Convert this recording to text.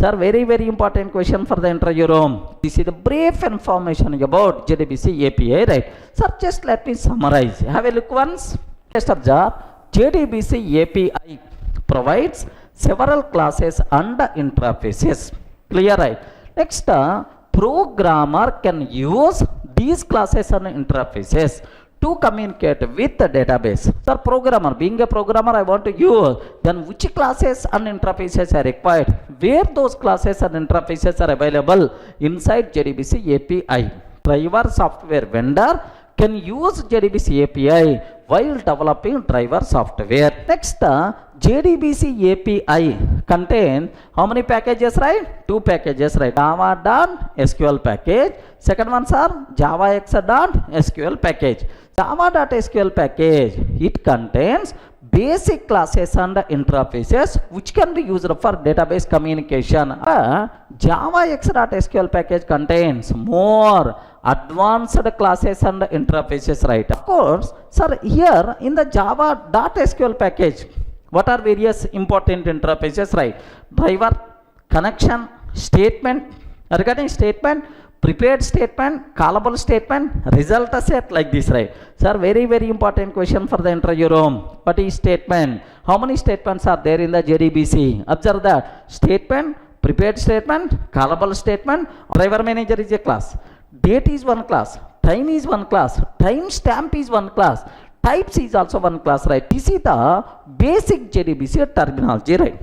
Sir, very important question for the interview room. This is the brief information about JDBC API, right? Sir, just let me summarize. Have a look once. Just observe, JDBC API provides several classes and interfaces. Clear, right? Next, programmer can use these classes and interfaces to communicate with the database. Sir, programmer, being a programmer, I want to use, then which classes and interfaces are required, where those classes and interfaces are available inside JDBC API. Driver software vendor can use JDBC API while developing driver software. Next, JDBC API contain how many packages, right? 2 packages, right? Java.SQL package. Second ones are JavaX.SQL package. Java.SQL package, it contains basic classes and interfaces which can be used for database communication. JavaX.SQL package contains more advanced classes and interfaces, right? Of course, sir, here in the Java.SQL package, what are various important interfaces, right? Driver, connection, statement, regarding statement, prepared statement, callable statement, result set, like this, right? Sir, very important question for the interview room. What is statement? How many statements are there in the JDBC? Observe that. Statement, prepared statement, callable statement, driver manager is a class, date is one class, time is one class, time stamp is one class, types is also one class, right? This is the basic JDBC terminology, right?